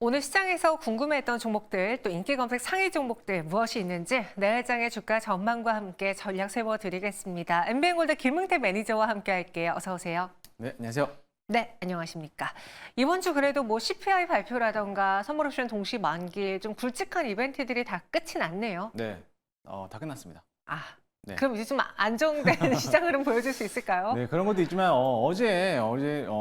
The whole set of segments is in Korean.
오늘 시장에서 궁금해했던 종목들, 또 인기 검색 상위 종목들 무엇이 있는지 내일장의 주가 전망과 함께 전략 세워드리겠습니다. MBN골드 김흥태 매니저와 함께 할게요. 어서 오세요. 네, 안녕하세요. 네, 안녕하십니까. 이번 주 그래도 뭐 CPI 발표라던가 선물옵션 동시 만기 좀 굵직한 이벤트들이 다 끝이 났네요. 네, 다 끝났습니다. 네. 그럼 이제 좀 안정된 시장 흐름 보여줄 수 있을까요? 네, 그런 것도 있지만 어제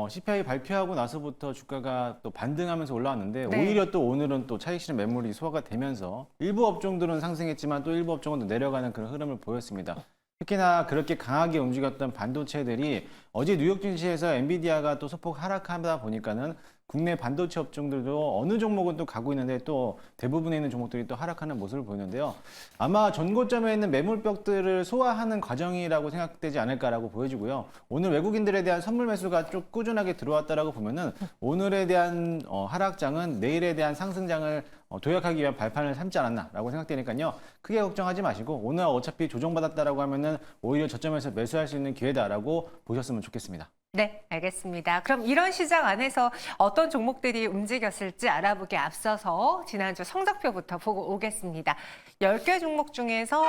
CPI 발표하고 나서부터 주가가 또 반등하면서 올라왔는데 네. 오히려 또 오늘은 또 차익 실현 매물이 소화가 되면서 일부 업종들은 상승했지만 또 일부 업종은 또 내려가는 그런 흐름을 보였습니다. 특히나 그렇게 강하게 움직였던 반도체들이 어제 뉴욕 증시에서 엔비디아가 또 소폭 하락하다 보니까는 국내 반도체 업종들도 어느 종목은 또 가고 있는데 또 대부분에 있는 종목들이 또 하락하는 모습을 보이는데요. 아마 전고점에 있는 매물벽들을 소화하는 과정이라고 생각되지 않을까라고 보여지고요. 오늘 외국인들에 대한 선물 매수가 좀 꾸준하게 들어왔다라고 보면은 오늘에 대한 하락장은 내일에 대한 상승장을 도약하기 위한 발판을 삼지 않았나라고 생각되니까요. 크게 걱정하지 마시고 오늘 어차피 조정받았다라고 하면은 오히려 저점에서 매수할 수 있는 기회다라고 보셨으면 좋겠습니다. 네, 알겠습니다. 그럼 이런 시장 안에서 어떤 종목들이 움직였을지 알아보기 앞서서 지난주 성적표부터 보고 오겠습니다. 10개 종목 중에서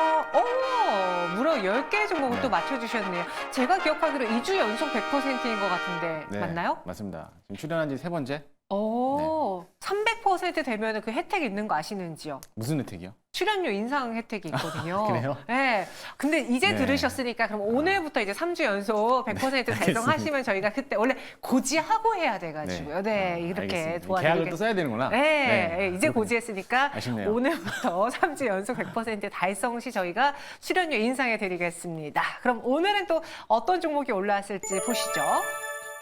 무려 10개 종목을 또 맞춰주셨네요. 제가 기억하기로 2주 연속 100%인 것 같은데 네, 맞나요? 맞습니다. 지금 출연한 지 3번째. 오, 300% 되면 그 혜택 있는 거 아시는지요? 무슨 혜택이요? 출연료 인상 혜택이 있거든요. 그래요? 네. 근데 이제 네. 들으셨으니까 그럼 오늘부터 이제 3주 연속 100% 달성하시면 저희가 그때 원래 고지하고 해야 돼가지고요. 네, 이렇게 알겠습니다. 도와드리겠습니다. 계약을 또 써야 되는구나. 네, 이제 고지했으니까 아쉽네요. 오늘부터 3주 연속 100% 달성 시 저희가 출연료 인상해 드리겠습니다. 그럼 오늘은 또 어떤 종목이 올라왔을지 보시죠.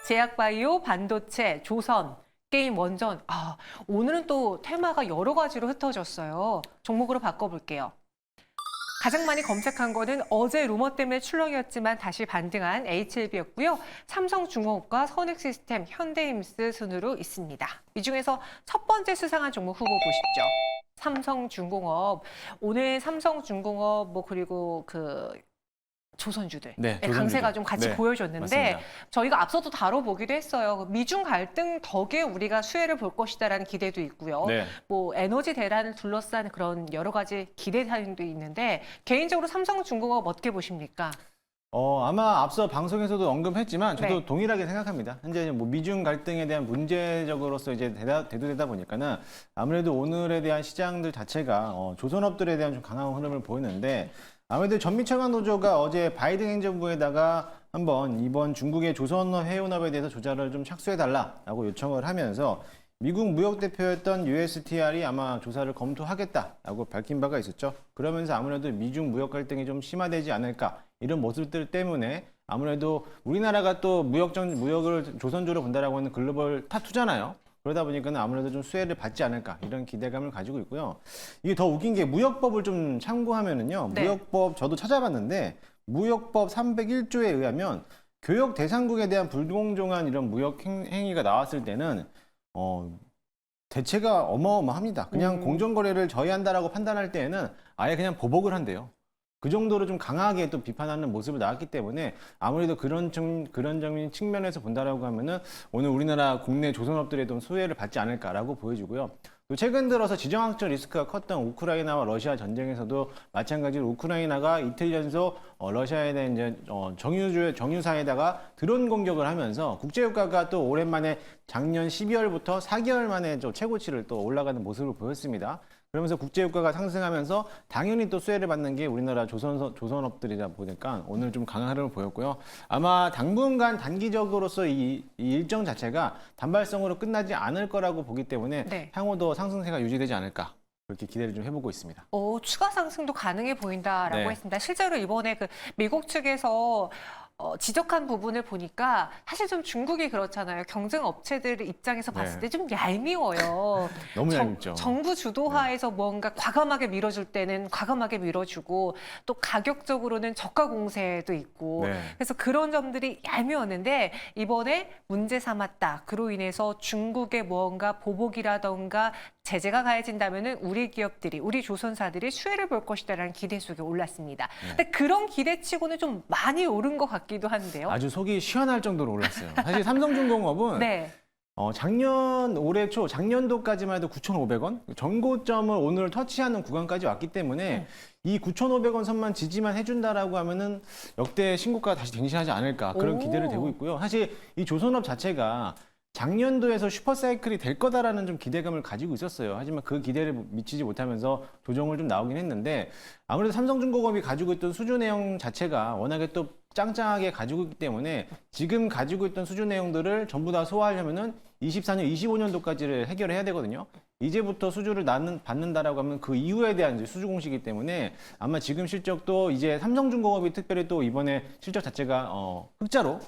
제약바이오, 반도체, 조선, 게임 원전. 오늘은 또 테마가 여러 가지로 흩어졌어요. 종목으로 바꿔볼게요. 가장 많이 검색한 거는 어제 루머 때문에 출렁이었지만 다시 반등한 HLB였고요. 삼성중공업과 선익시스템, 현대임스 순으로 있습니다. 이 중에서 첫 번째 수상한 종목 후보 보시죠. 삼성중공업. 오늘 삼성중공업 그리고 조선주들 네, 강세가 좀 같이 네, 보여줬는데 맞습니다. 저희가 앞서도 다뤄보기도 했어요. 미중 갈등 덕에 우리가 수혜를 볼 것이다라는 기대도 있고요. 네. 에너지 대란을 둘러싼 그런 여러 가지 기대 사항도 있는데 개인적으로 삼성중공업 어떻게 보십니까? 아마 앞서 방송에서도 언급했지만 저도 네. 동일하게 생각합니다. 현재 미중 갈등에 대한 문제적으로서 이제 대두되다 보니까는 아무래도 오늘에 대한 시장들 자체가 조선업들에 대한 좀 강한 흐름을 보이는데 아무래도 전미철강 노조가 어제 바이든 행정부에다가 한번 이번 중국의 조선업 해운업에 대해서 조사를 좀 착수해달라고 요청을 하면서 미국 무역대표였던 USTR이 아마 조사를 검토하겠다라고 밝힌 바가 있었죠. 그러면서 아무래도 미중 무역 갈등이 좀 심화되지 않을까 이런 모습들 때문에 아무래도 우리나라가 또 무역을 조선주로 본다라고 하는 글로벌 탑2잖아요. 그러다 보니까 아무래도 좀 수혜를 받지 않을까 이런 기대감을 가지고 있고요. 이게 더 웃긴 게 무역법을 좀 참고하면은요. 네. 무역법 저도 찾아봤는데 무역법 301조에 의하면 교역 대상국에 대한 불공정한 이런 무역 행위가 나왔을 때는 대체가 어마어마합니다. 그냥 공정거래를 저해한다라고 판단할 때에는 아예 그냥 보복을 한대요. 그 정도로 좀 강하게 또 비판하는 모습을 나왔기 때문에 아무래도 그런 측면에서 본다라고 하면은 오늘 우리나라 국내 조선업들에 좀 수혜를 받지 않을까라고 보여지고요. 또 최근 들어서 지정학적 리스크가 컸던 우크라이나와 러시아 전쟁에서도 마찬가지로 우크라이나가 이틀 연속 러시아에 대한 이제 정유사에다가 드론 공격을 하면서 국제유가가 또 오랜만에 작년 12월부터 4개월 만에 최고치를 또 올라가는 모습을 보였습니다. 그러면서 국제유가가 상승하면서 당연히 또 수혜를 받는 게 우리나라 조선업들이다 보니까 오늘 좀 강한 흐름을 보였고요. 아마 당분간 단기적으로서 이 일정 자체가 단발성으로 끝나지 않을 거라고 보기 때문에 네. 향후도 상승세가 유지되지 않을까 그렇게 기대를 좀 해보고 있습니다. 추가 상승도 가능해 보인다라고 네. 했습니다. 실제로 이번에 미국 측에서 지적한 부분을 보니까 사실 좀 중국이 그렇잖아요. 경쟁 업체들 입장에서 봤을 네. 때 좀 얄미워요. 너무 얄밉죠. 정부 주도하에서 뭔가 과감하게 밀어줄 때는 과감하게 밀어주고 또 가격적으로는 저가 공세도 있고 네. 그래서 그런 점들이 얄미웠는데 이번에 문제 삼았다. 그로 인해서 중국의 뭔가 보복이라던가 제재가 가해진다면은 우리 기업들이, 우리 조선사들이 수혜를 볼 것이다라는 기대 속에 올랐습니다. 근데 그런 기대치고는 좀 많이 오른 것 같기도 한데요. 아주 속이 시원할 정도로 올랐어요. 사실 삼성중공업은 네. 작년 올해 초 작년도까지만 해도 9,500원 전고점을 오늘 터치하는 구간까지 왔기 때문에 이 9,500원 선만 지지만 해준다라고 하면은 역대 신고가 다시 갱신하지 않을까 그런 오. 기대를 되고 있고요. 사실 이 조선업 자체가 작년도에서 슈퍼사이클이 될 거다라는 좀 기대감을 가지고 있었어요. 하지만 그 기대를 미치지 못하면서 조정을 좀 나오긴 했는데 아무래도 삼성중공업이 가지고 있던 수주 내용 자체가 워낙에 또 짱짱하게 가지고 있기 때문에 지금 가지고 있던 수주 내용들을 전부 다 소화하려면은 24년, 25년도까지를 해결해야 되거든요. 이제부터 수주를 받는다라고 하면 그 이후에 대한 이제 수주 공시이기 때문에 아마 지금 실적도 이제 삼성중공업이 특별히 또 이번에 실적 자체가 흑자로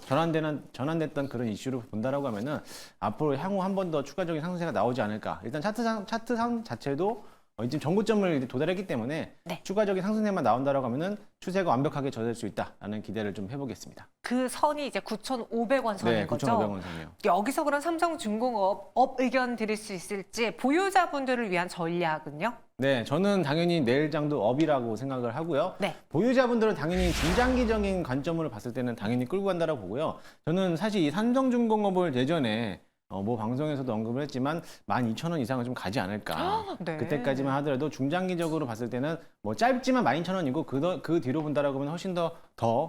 전환됐던 그런 이슈로 본다라고 하면은 앞으로 향후 한 번 더 추가적인 상승세가 나오지 않을까. 일단 차트상 자체도 이제 전고점을 이제 도달했기 때문에 네. 추가적인 상승세만 나온다라고 하면은 추세가 완벽하게 젖을 수 있다라는 기대를 좀 해보겠습니다. 그 선이 이제 9,500원 선인 네, 거죠? 9,500원 선이요. 여기서 그럼 삼성중공업 업 의견 드릴 수 있을지 보유자분들을 위한 전략은요? 네, 저는 당연히 내일장도 업이라고 생각을 하고요. 네. 보유자분들은 당연히 중장기적인 관점으로 봤을 때는 당연히 끌고 간다라고 보고요. 저는 사실 이 삼성중공업을 예전에 뭐 방송에서도 언급을 했지만 12,000원 이상은 좀 가지 않을까. 네. 그때까지만 하더라도 중장기적으로 봤을 때는 뭐 짧지만 12,000원이고 그 뒤로 본다라고 하면 훨씬 더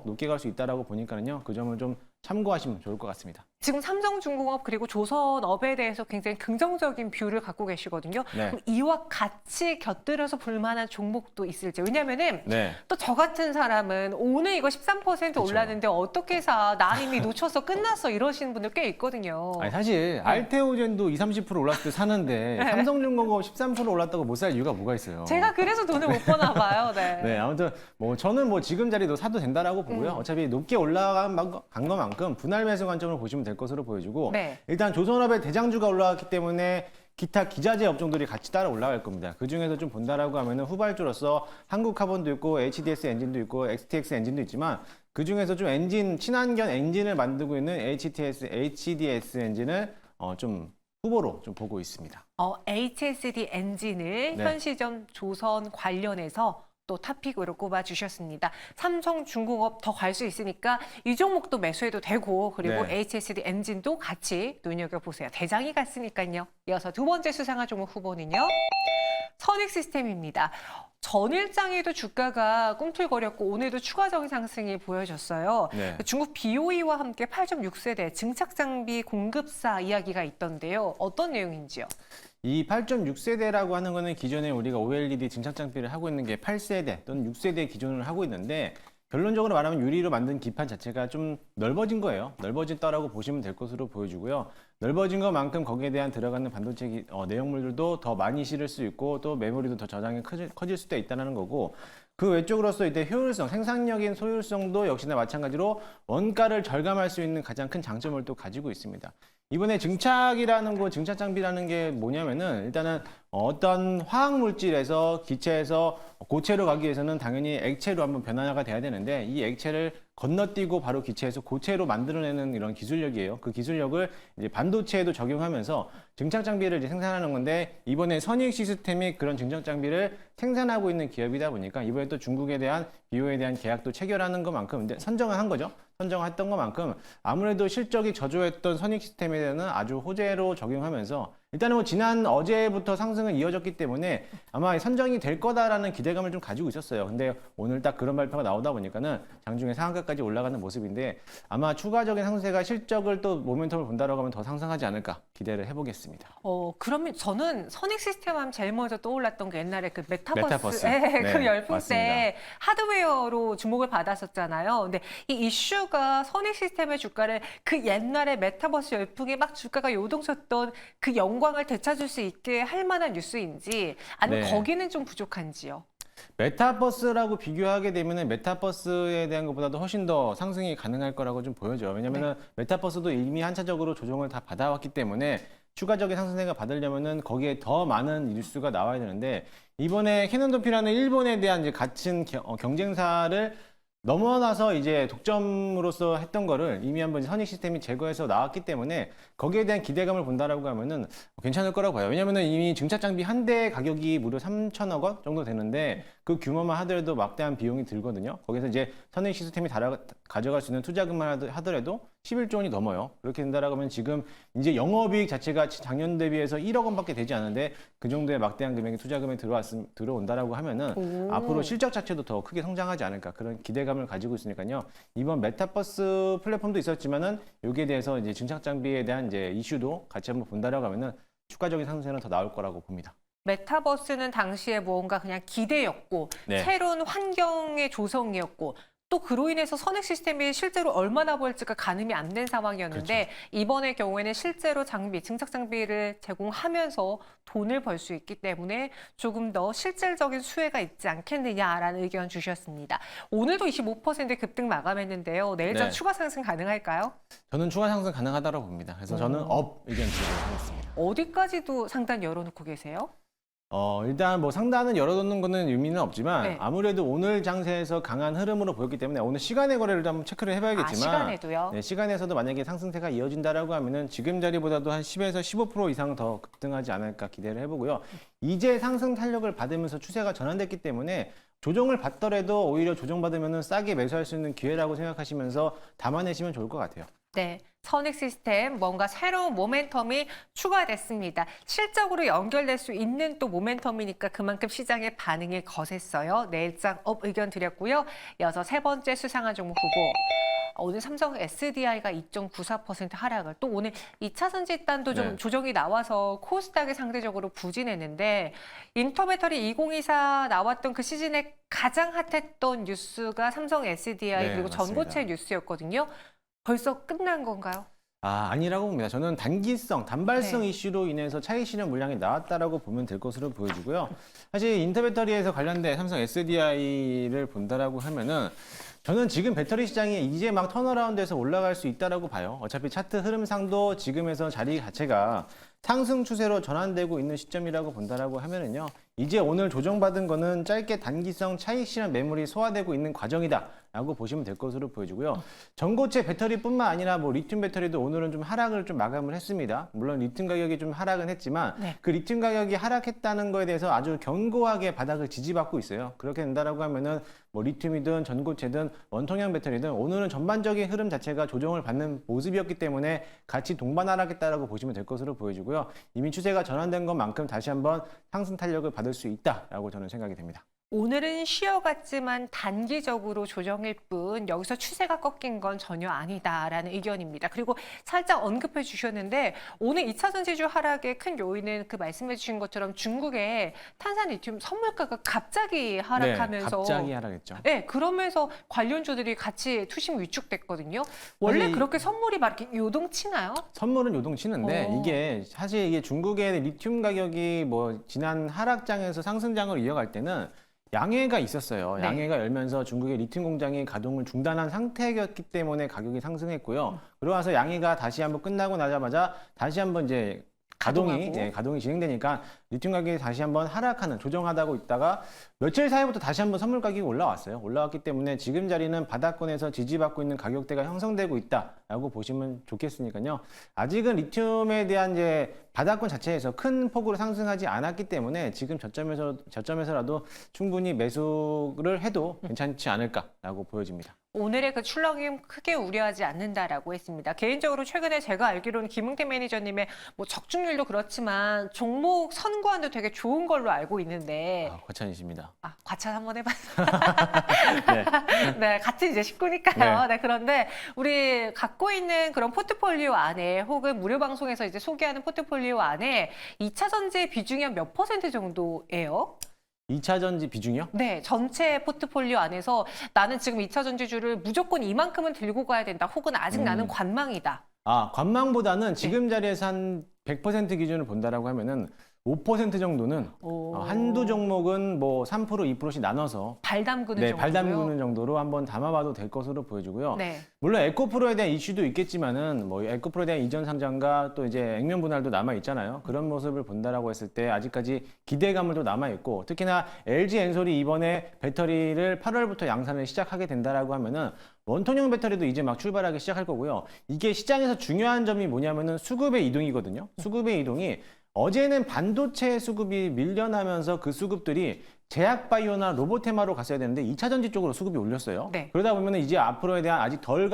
높게 갈 수 있다라고 보니까는요. 그 점을 좀 참고하시면 좋을 것 같습니다. 지금 삼성중공업 그리고 조선업에 대해서 굉장히 긍정적인 뷰를 갖고 계시거든요. 네. 그럼 이와 같이 곁들여서 볼 만한 종목도 있을지. 왜냐면은 네. 또 저 같은 사람은 오늘 이거 13% 올랐는데 어떻게 사? 난 이미 놓쳤어, 끝났어 이러시는 분들 꽤 있거든요. 아니 사실 알테오젠도 20, 30% 올랐을 때 사는데 네. 삼성중공업 13% 올랐다고 못 살 이유가 뭐가 있어요? 제가 그래서 돈을 못 버나 봐요. 네. 네, 아무튼 뭐 저는 뭐 지금 자리도 사도 된다라고 보고요. 어차피 높게 올라간 것만큼 분할 매수 관점으로 보시면 될 것으로 보여지고 네. 일단 조선업의 대장주가 올라왔기 때문에 기타 기자재 업종들이 같이 따라 올라갈 겁니다. 그 중에서 좀 본다라고 하면은 후발주로서 한국카본도 있고 HDS 엔진도 있고 XTX 엔진도 있지만 그 중에서 좀 엔진 친환경 엔진을 만들고 있는 HDS 엔진을 좀 후보로 좀 보고 있습니다. HSD 엔진을 네. 현 시점 조선 관련해서 또 탑픽으로 꼽아주셨습니다. 삼성중공업 더 갈 수 있으니까 이 종목도 매수해도 되고 그리고 네. HSD 엔진도 같이 눈여겨보세요. 대장이 갔으니까요. 이어서 두 번째 수상한 종목 후보는요. 선익시스템입니다. 전일장에도 주가가 꿈틀거렸고 오늘도 추가적인 상승이 보여졌어요. 네. 중국 BOE와 함께 8.6세대 증착장비 공급사 이야기가 있던데요. 어떤 내용인지요? 이 8.6세대라고 하는 거는 기존에 우리가 OLED 증착 장비를 하고 있는 게 8세대 또는 6세대 기존을 하고 있는데 결론적으로 말하면 유리로 만든 기판 자체가 좀 넓어진 거예요. 넓어졌다라고 보시면 될 것으로 보여지고요. 넓어진 것만큼 거기에 대한 들어가는 반도체 내용물들도 더 많이 실을 수 있고 또 메모리도 더 저장이 커질 수도 있다는 거고 그 외적으로서 이제 효율성, 생산력인 소율성도 역시나 마찬가지로 원가를 절감할 수 있는 가장 큰 장점을 또 가지고 있습니다. 이번에 증착 장비라는 게 뭐냐면은 일단은 어떤 화학 물질에서 기체에서 고체로 가기 위해서는 당연히 액체로 한번 변화가 돼야 되는데 이 액체를 건너뛰고 바로 기체에서 고체로 만들어내는 이런 기술력이에요. 그 기술력을 이제 반도체에도 적용하면서 증착 장비를 이제 생산하는 건데 이번에 선익 시스템이 그런 증착 장비를 생산하고 있는 기업이다 보니까 이번에 또 중국에 대한 BO에 대한 계약도 체결하는 것만큼 이제 선정을 한 거죠. 선정했던 것만큼 아무래도 실적이 저조했던 선익 시스템에 대한 아주 호재로 적용하면서 일단은 뭐 지난 어제부터 상승은 이어졌기 때문에 아마 선정이 될 거다라는 기대감을 좀 가지고 있었어요. 근데 오늘 딱 그런 발표가 나오다 보니까는 장중에 상한가까지 올라가는 모습인데 아마 추가적인 상승세가 실적을 또 모멘텀을 본다라고 하면 더 상승하지 않을까 기대를 해보겠습니다. 그러면 저는 선익 시스템 하면 제일 먼저 떠올랐던 게 옛날에 그 메타버스. 네, 그 열풍 맞습니다. 때 하드웨어로 주목을 받았었잖아요. 근데 이 이슈가 선익 시스템의 주가를 그 옛날에 메타버스 열풍에 막 주가가 요동쳤던 그 영광을 되찾을 수 있게 할 만한 뉴스인지 아니면 네. 거기는 좀 부족한지요? 메타버스라고 비교하게 되면은 메타버스에 대한 것보다도 훨씬 더 상승이 가능할 거라고 좀 보여져요. 왜냐면은 메타버스도 이미 한차적으로 조정을 다 받아왔기 때문에 추가적인 상승세가 받으려면은 거기에 더 많은 뉴스가 나와야 되는데 이번에 캐논도피라는 일본에 대한 이제 같은 경쟁사를 넘어나서 이제 독점으로서 했던 거를 이미 한번 선익 시스템이 제거해서 나왔기 때문에 거기에 대한 기대감을 본다라고 하면은 괜찮을 거라고 봐요. 왜냐면은 이미 증착 장비 한 대 가격이 무려 3천억 원 정도 되는데 그 규모만 하더라도 막대한 비용이 들거든요. 거기서 이제 선익 시스템이 가져갈 수 있는 투자금만 하더라도 11조 원이 넘어요. 그렇게 된다라고 하면 지금 이제 영업이익 자체가 작년 대비해서 1억 원밖에 되지 않는데 그 정도의 막대한 금액이 투자금에 들어온다라고 하면은 앞으로 실적 자체도 더 크게 성장하지 않을까 그런 기대감을 가지고 있으니까요. 이번 메타버스 플랫폼도 있었지만은 여기에 대해서 이제 증착 장비에 대한 이제 이슈도 같이 한번 본다라고 하면은 추가적인 상승은 더 나올 거라고 봅니다. 메타버스는 당시에 뭔가 그냥 기대였고 네. 새로운 환경의 조성이었고 또 그로 인해서 선액 시스템이 실제로 얼마나 벌지가 가늠이 안 된 상황이었는데 이번의 경우에는 실제로 증착 장비를 제공하면서 돈을 벌 수 있기 때문에 조금 더 실질적인 수혜가 있지 않겠느냐라는 의견 주셨습니다. 오늘도 25% 급등 마감했는데요. 내일장 네. 추가 상승 가능할까요? 저는 추가 상승 가능하다고 봅니다. 그래서 저는 업 의견 드리도록 하겠습니다. 어디까지도 상단 열어놓고 계세요? 일단 뭐 상단은 열어놓는 거는 의미는 없지만 네. 아무래도 오늘 장세에서 강한 흐름으로 보였기 때문에 오늘 시간의 거래를 한번 체크를 해봐야겠지만 시간에도요? 네, 시간에서도 만약에 상승세가 이어진다라고 하면은 지금 자리보다도 한 10에서 15% 이상 더 급등하지 않을까 기대를 해보고요. 이제 상승 탄력을 받으면서 추세가 전환됐기 때문에 조정을 받더라도 오히려 조정받으면 싸게 매수할 수 있는 기회라고 생각하시면서 담아내시면 좋을 것 같아요. 네, 선익 시스템 뭔가 새로운 모멘텀이 추가됐습니다. 실적으로 연결될 수 있는 또 모멘텀이니까 그만큼 시장의 반응이 거셌어요. 내일장 업 의견 드렸고요. 이어서 세 번째 수상한 종목 후보. 오늘 삼성 SDI가 2.94% 하락을 또 오늘 2차 전지단도 좀 네. 조정이 나와서 코스닥이 상대적으로 부진했는데 인터배터리 2024 나왔던 그 시즌에 가장 핫했던 뉴스가 삼성 SDI 네, 그리고 맞습니다. 전고체 뉴스였거든요. 벌써 끝난 건가요? 아니라고 봅니다. 저는 단발성 네. 이슈로 인해서 차익 실현 물량이 나왔다라고 보면 될 것으로 보여지고요. 사실 인터배터리에서 관련된 삼성 SDI를 본다라고 하면은 저는 지금 배터리 시장이 이제 막 턴어라운드에서 올라갈 수 있다라고 봐요. 어차피 차트 흐름상도 지금에서 자리 자체가 상승 추세로 전환되고 있는 시점이라고 본다라고 하면은요. 이제 오늘 조정받은 거는 짧게 단기성 차익 실현 매물이 소화되고 있는 과정이다라고 보시면 될 것으로 보여지고요. 전고체 배터리뿐만 아니라 뭐 리튬 배터리도 오늘은 좀 하락을 좀 마감을 했습니다. 물론 리튬 가격이 좀 하락은 했지만 네. 그 리튬 가격이 하락했다는 거에 대해서 아주 견고하게 바닥을 지지받고 있어요. 그렇게 된다라고 하면은 뭐 리튬이든 전고체든 원통형 배터리든 오늘은 전반적인 흐름 자체가 조정을 받는 모습이었기 때문에 같이 동반하락했다라고 보시면 될 것으로 보여지고요. 이미 추세가 전환된 것만큼 다시 한번 상승 탄력을 받을 수 있다라고 저는 생각이 됩니다. 오늘은 쉬어갔지만 단기적으로 조정일 뿐 여기서 추세가 꺾인 건 전혀 아니다라는 의견입니다. 그리고 살짝 언급해 주셨는데 오늘 2차 전지주 하락의 큰 요인은 그 말씀해 주신 것처럼 중국의 탄산 리튬 선물가가 갑자기 하락하면서 네, 갑자기 하락했죠. 네, 그러면서 관련주들이 같이 투심 위축됐거든요. 원래 사실 그렇게 선물이 막 이렇게 요동치나요? 선물은 요동치는데 어. 이게 사실 이게 중국의 리튬 가격이 뭐 지난 하락장에서 상승장으로 이어갈 때는 양해가 있었어요. 네. 양해가 열면서 중국의 리튬 공장이 가동을 중단한 상태였기 때문에 가격이 상승했고요. 그러고 나서 양해가 다시 한번 끝나고 나자마자 다시 한번 이제 가동하고. 가동이 진행되니까 리튬 가격이 다시 한번 하락하는 조정하다고 있다가 며칠 사이부터 다시 한번 선물 가격이 올라왔어요. 올라왔기 때문에 지금 자리는 바닥권에서 지지받고 있는 가격대가 형성되고 있다라고 보시면 좋겠으니까요. 아직은 리튬에 대한 이제 바닥권 자체에서 큰 폭으로 상승하지 않았기 때문에 지금 저점에서라도 충분히 매수를 해도 괜찮지 않을까라고 보여집니다. 오늘의 그 출렁임 크게 우려하지 않는다라고 했습니다. 개인적으로 최근에 제가 알기로는 김웅태 매니저님의 뭐 적중률도 그렇지만 종목 선구안도 되게 좋은 걸로 알고 있는데 과찬이십니다. 과찬 한번 해봤어요. 네. 네, 같은 이제 식구니까요. 네. 네, 그런데 우리 갖고 있는 그런 포트폴리오 안에 혹은 무료 방송에서 이제 소개하는 포트폴리오 안에 2차 전지 비중이 한 몇 % 정도예요? 2차 전지 비중이요? 네, 전체 포트폴리오 안에서 나는 지금 2차 전지주를 무조건 이만큼은 들고 가야 된다. 혹은 아직 나는 관망이다. 관망보다는 지금 자리에서 한 100% 기준을 본다라고 하면은 5% 정도는 한두 종목은 뭐 3%, 2%씩 나눠서 발 담그는 네, 정도고요. 발 담그는 정도로 한번 담아봐도 될 것으로 보여지고요. 네. 물론 에코프로에 대한 이슈도 있겠지만은 뭐 에코프로에 대한 이전 상장과 또 이제 액면 분할도 남아 있잖아요. 그런 모습을 본다라고 했을 때 아직까지 기대감은 또 남아 있고 특히나 LG 엔솔이 이번에 배터리를 8월부터 양산을 시작하게 된다라고 하면은 원통형 배터리도 이제 막 출발하기 시작할 거고요. 이게 시장에서 중요한 점이 뭐냐면은 수급의 이동이거든요. 수급의 이동이 어제는 반도체 수급이 밀려나면서 그 수급들이 제약바이오나 로보테마로 갔어야 되는데 2차 전지 쪽으로 수급이 올렸어요. 네. 그러다 보면 이제 앞으로에 대한 아직 덜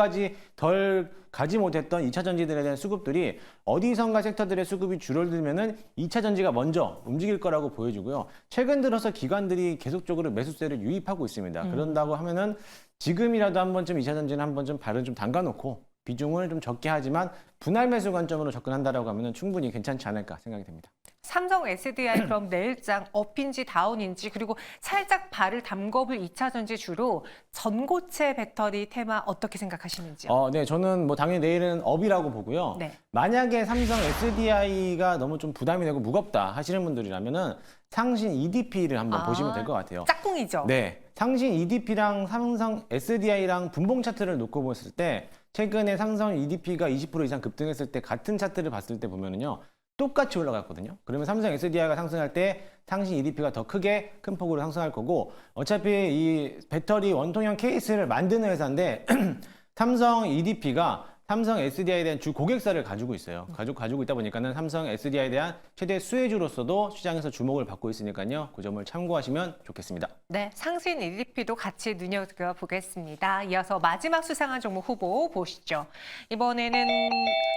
가지 못했던 2차 전지들에 대한 수급들이 어디선가 섹터들의 수급이 줄어들면은 2차 전지가 먼저 움직일 거라고 보여지고요. 최근 들어서 기관들이 계속적으로 매수세를 유입하고 있습니다. 그런다고 하면은 지금이라도 한 번쯤 2차 전지는 한 번쯤 발을 좀 담가놓고 비중을 좀 적게 하지만 분할 매수 관점으로 접근한다라고 하면은 충분히 괜찮지 않을까 생각이 됩니다. 삼성 SDI 그럼 내일장 업인지 다운인지 그리고 살짝 발을 담궈볼 2차 전지 주로 전고체 배터리 테마 어떻게 생각하시는지요? 네, 저는 뭐 당연히 내일은 업이라고 보고요. 네. 만약에 삼성 SDI가 너무 좀 부담이 되고 무겁다 하시는 분들이라면은 상신 EDP를 한번 보시면 될 것 같아요. 짝꿍이죠. 네, 상신 EDP랑 삼성 SDI랑 분봉 차트를 놓고 봤을 때 최근에 삼성 EDP가 20% 이상 급등했을 때 같은 차트를 봤을 때 보면은요. 똑같이 올라갔거든요. 그러면 삼성 SDI가 상승할 때 상신 EDP가 더 크게 큰 폭으로 상승할 거고 어차피 이 배터리 원통형 케이스를 만드는 회사인데 삼성 EDP가 삼성 SDI에 대한 주 고객사를 가지고 있어요. 가지고 있다 보니까는 삼성 SDI에 대한 최대 수혜주로서도 시장에서 주목을 받고 있으니까요. 그 점을 참고하시면 좋겠습니다. 네, 상신 EDP도 같이 눈여겨보겠습니다. 이어서 마지막 수상한 종목 후보 보시죠. 이번에는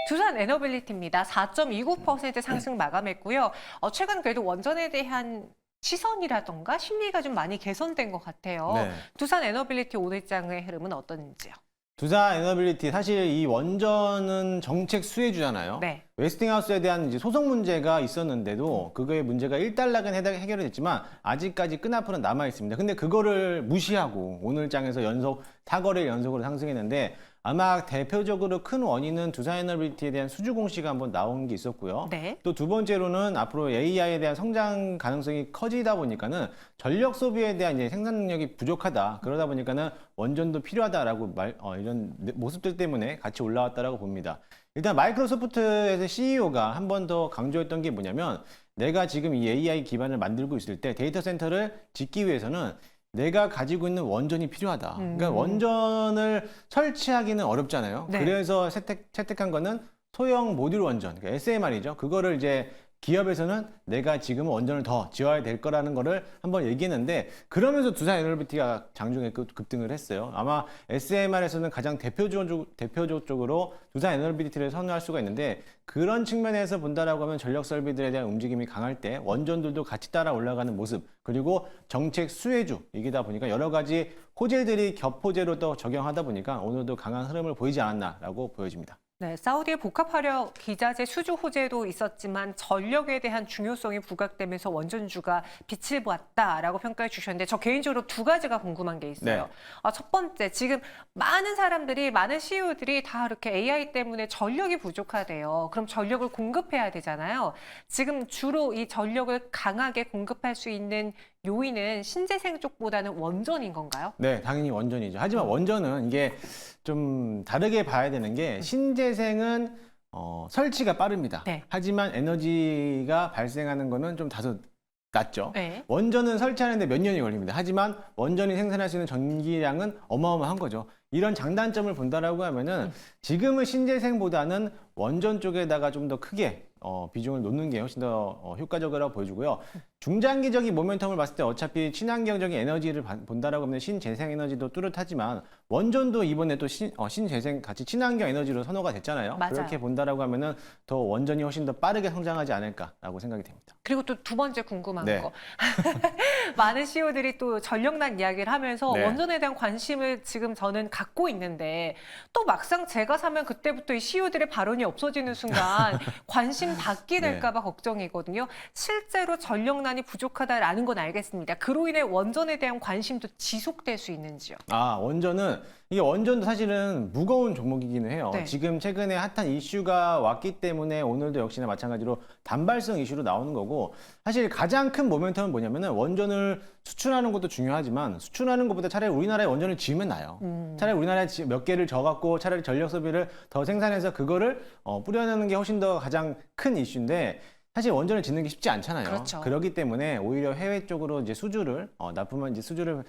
두산 에너빌리티입니다. 4.29% 상승 마감했고요. 최근 그래도 원전에 대한 시선이라던가 심리가 좀 많이 개선된 것 같아요. 네. 두산 에너빌리티 오늘장의 흐름은 어떤지요? 두산 에너빌리티 사실 이 원전은 정책 수혜주잖아요. 네. 웨스팅하우스에 대한 이제 소송 문제가 있었는데도 그거의 문제가 일단락은 해결이 됐지만 아직까지 끈앞으로는 남아 있습니다. 근데 그거를 무시하고 오늘 장에서 연속 4거래일 연속으로 상승했는데 아마 대표적으로 큰 원인은 두산 에너빌리티에 대한 수주 공시가 한번 나온 게 있었고요. 네. 또 두 번째로는 앞으로 AI에 대한 성장 가능성이 커지다 보니까는 전력 소비에 대한 이제 생산 능력이 부족하다. 그러다 보니까는 원전도 필요하다라고 이런 모습들 때문에 같이 올라왔다라고 봅니다. 일단 마이크로소프트에서 CEO가 한 번 더 강조했던 게 뭐냐면 내가 지금 이 AI 기반을 만들고 있을 때 데이터 센터를 짓기 위해서는 내가 가지고 있는 원전이 필요하다. 그러니까 원전을 설치하기는 어렵잖아요. 네. 그래서 채택한 거는 소형 모듈 원전, 그러니까 SMR이죠. 그거를 이제 기업에서는 내가 지금 원전을 더 지어야 될 거라는 거를 한번 얘기했는데 그러면서 두산 에너빌리티가 장중에 급등을 했어요. 아마 SMR에서는 가장 대표적으로 두산 에너빌리티를 선호할 수가 있는데 그런 측면에서 본다라고 하면 전력 설비들에 대한 움직임이 강할 때 원전들도 같이 따라 올라가는 모습 그리고 정책 수혜주이기다 보니까 여러 가지 호재들이 겹호재로 또 적용하다 보니까 오늘도 강한 흐름을 보이지 않았나라고 보여집니다. 네, 사우디의 복합화력 기자재 수주 호재도 있었지만 전력에 대한 중요성이 부각되면서 원전주가 빛을 보았다라고 평가해 주셨는데 저 개인적으로 두 가지가 궁금한 게 있어요. 네. 첫 번째, 지금 많은 사람들이, 많은 CEO들이 다 이렇게 AI 때문에 전력이 부족하대요. 그럼 전력을 공급해야 되잖아요. 지금 주로 이 전력을 강하게 공급할 수 있는 요인은 신재생 쪽보다는 원전인 건가요? 네, 당연히 원전이죠. 하지만 원전은 이게 좀 다르게 봐야 되는 게 신재생은 설치가 빠릅니다. 네. 하지만 에너지가 발생하는 거는 좀 다소 낮죠. 네. 원전은 설치하는데 몇 년이 걸립니다. 하지만 원전이 생산할 수 있는 전기량은 어마어마한 거죠. 이런 장단점을 본다라고 하면은 지금은 신재생보다는 원전 쪽에다가 좀 더 크게 비중을 놓는 게 훨씬 더 효과적이라고 보여주고요. 중장기적인 모멘텀을 봤을 때 어차피 친환경적인 에너지를 본다라고 하면 신재생 에너지도 뚜렷하지만 원전도 이번에 또 신재생 같이 친환경 에너지로 선호가 됐잖아요. 맞아요. 그렇게 본다라고 하면은 더 원전이 훨씬 더 빠르게 성장하지 않을까라고 생각이 됩니다. 그리고 또 두 번째 궁금한 네. 거. 많은 CEO들이 또 전력난 이야기를 하면서 네. 원전에 대한 관심을 지금 저는 갖고 있는데 또 막상 제가 사면 그때부터 이 CEO들의 발언이 없어지는 순간 관심 닫게 될까 봐 걱정이거든요. 실제로 전력난이 부족하다라는 건 알겠습니다. 그로 인해 원전에 대한 관심도 지속될 수 있는지요? 이게 원전도 사실은 무거운 종목이기는 해요. 네. 지금 최근에 핫한 이슈가 왔기 때문에 오늘도 역시나 마찬가지로 단발성 이슈로 나오는 거고 사실 가장 큰 모멘텀은 뭐냐면은 원전을 수출하는 것도 중요하지만 수출하는 것보다 차라리 우리나라에 원전을 지으면 나아요. 차라리 우리나라에 몇 개를 져갖고 차라리 전력 소비를 더 생산해서 그거를 뿌려내는 게 훨씬 더 가장 큰 이슈인데 사실 원전을 짓는 게 쉽지 않잖아요. 그렇죠. 그렇기 때문에 오히려 해외 쪽으로 이제 수주를 납품한 이제 수주를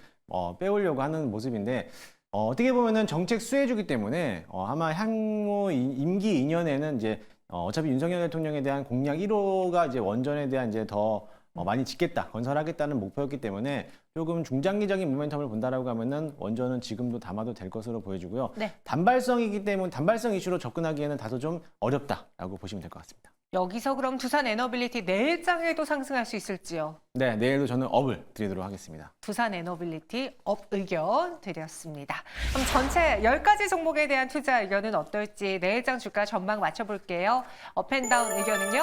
빼오려고 하는 모습인데 어떻게 보면은 정책 수혜주기 때문에 아마 향후 임기 2년에는 이제 어차피 윤석열 대통령에 대한 공약 1호가 이제 원전에 대한 이제 더 많이 짓겠다, 건설하겠다는 목표였기 때문에 조금 중장기적인 모멘텀을 본다라고 하면은 원전은 지금도 담아도 될 것으로 보여지고요. 네. 단발성이기 때문에 단발성 이슈로 접근하기에는 다소 좀 어렵다라고 보시면 될 것 같습니다. 여기서 그럼 두산 에너빌리티 내일장에도 상승할 수 있을지요? 네, 내일도 저는 업을 드리도록 하겠습니다. 두산 에너빌리티 업 의견 드렸습니다. 그럼 전체 10가지 종목에 대한 투자 의견은 어떨지 내일장 주가 전망 맞춰볼게요. 업앤다운 의견은요?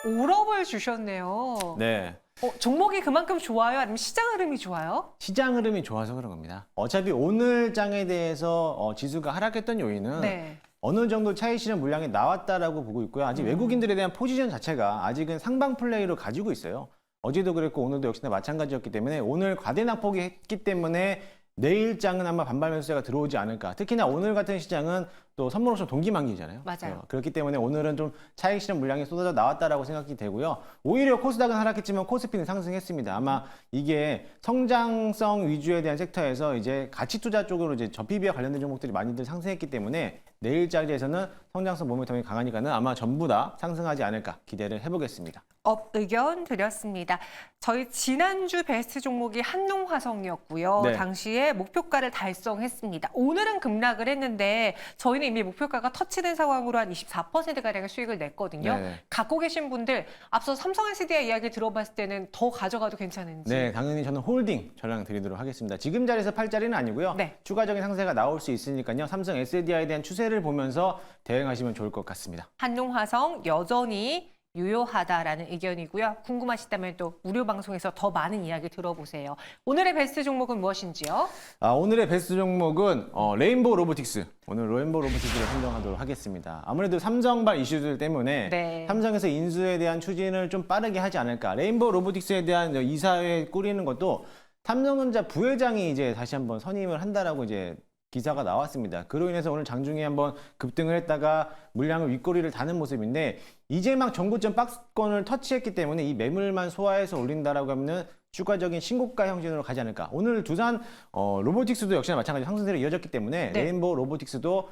올업을 주셨네요. 네. 종목이 그만큼 좋아요? 아니면 시장 흐름이 좋아요? 시장 흐름이 좋아서 그런 겁니다. 어차피 오늘 장에 대해서 지수가 하락했던 요인은 네. 어느 정도 차익 실현 물량이 나왔다라고 보고 있고요. 아직 외국인들에 대한 포지션 자체가 아직은 상방 플레이로 가지고 있어요. 어제도 그랬고 오늘도 역시나 마찬가지였기 때문에 오늘 과대 낙폭이 했기 때문에 내일장은 아마 반발 매수세가 들어오지 않을까. 특히나 오늘 같은 시장은 또 선물 옵션 동기만기잖아요. 맞아요. 그렇기 때문에 오늘은 좀 차익 실현 물량이 쏟아져 나왔다라고 생각이 되고요. 오히려 코스닥은 하락했지만 코스피는 상승했습니다. 아마 이게 성장성 위주에 대한 섹터에서 이제 가치 투자 쪽으로 이제 저PB와 관련된 종목들이 많이들 상승했기 때문에 내일 자리에서는 성장성 모멘텀이 강하니까는 아마 전부 다 상승하지 않을까 기대를 해보겠습니다. 업 의견 드렸습니다. 저희 지난주 베스트 종목이 한농화성이었고요. 네. 당시에 목표가를 달성했습니다. 오늘은 급락을 했는데 저희는 이미 목표가가 터치된 상황으로 한 24%가량의 수익을 냈거든요. 네네. 갖고 계신 분들 앞서 삼성 SDI 이야기 들어봤을 때는 더 가져가도 괜찮은지. 네, 당연히 저는 홀딩 전량 드리도록 하겠습니다. 지금 자리에서 팔 자리는 아니고요. 네. 추가적인 상세가 나올 수 있으니까요. 삼성 SDI에 대한 추세를 보면서 대응하시면 좋을 것 같습니다. 한농화성 여전히 유효하다라는 의견이고요. 궁금하시다면 또 무료 방송에서 더 많은 이야기 들어보세요. 오늘의 베스트 종목은 무엇인지요? 오늘의 베스트 종목은 레인보우 로보틱스. 오늘 레인보우 로보틱스를 선정하도록 하겠습니다. 아무래도 삼성발 이슈들 때문에 네. 삼성에서 인수에 대한 추진을 좀 빠르게 하지 않을까. 레인보우 로보틱스에 대한 이사회 꾸리는 것도 삼성전자 부회장이 이제 다시 한번 선임을 한다라고 이제 기사가 나왔습니다. 그로 인해서 오늘 장중에 한번 급등을 했다가 물량을 윗꼬리를 다는 모습인데 이제 막 전고점 박스권을 터치했기 때문에 이 매물만 소화해서 올린다라고 하면은 추가적인 신고가 형진으로 가지 않을까. 오늘 두산 로보틱스도 역시나 마찬가지로 상승세로 이어졌기 때문에 네. 레인보우 로보틱스도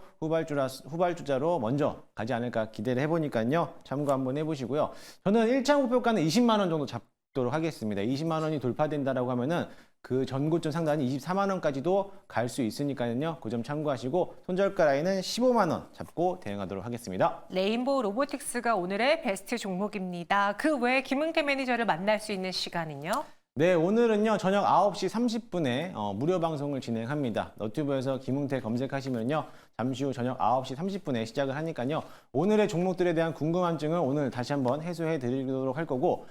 후발주자로 먼저 가지 않을까 기대를 해보니까요. 참고 한번 해보시고요. 저는 1차 목표가는 20만 원 정도 잡도록 하겠습니다. 20만 원이 돌파된다라고 하면은 그 전고점 상단이 24만 원까지도 갈 수 있으니까요. 그 점 참고하시고 손절가 라인은 15만 원 잡고 대응하도록 하겠습니다. 레인보우 로보틱스가 오늘의 베스트 종목입니다. 그 외에 김은태 매니저를 만날 수 있는 시간은요? 네, 오늘은요 저녁 9시 30분에 무료 방송을 진행합니다. 너튜브에서 김웅태 검색하시면요 잠시 후 저녁 9시 30분에 시작을 하니까요 오늘의 종목들에 대한 궁금함증을 오늘 다시 한번 해소해 드리도록 할 거고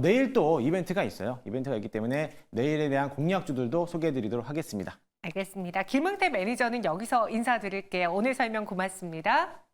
내일 또 이벤트가 있어요. 이벤트가 있기 때문에 내일에 대한 공략주들도 소개해 드리도록 하겠습니다. 알겠습니다. 김은태 매니저는 여기서 인사드릴게요. 오늘 설명 고맙습니다.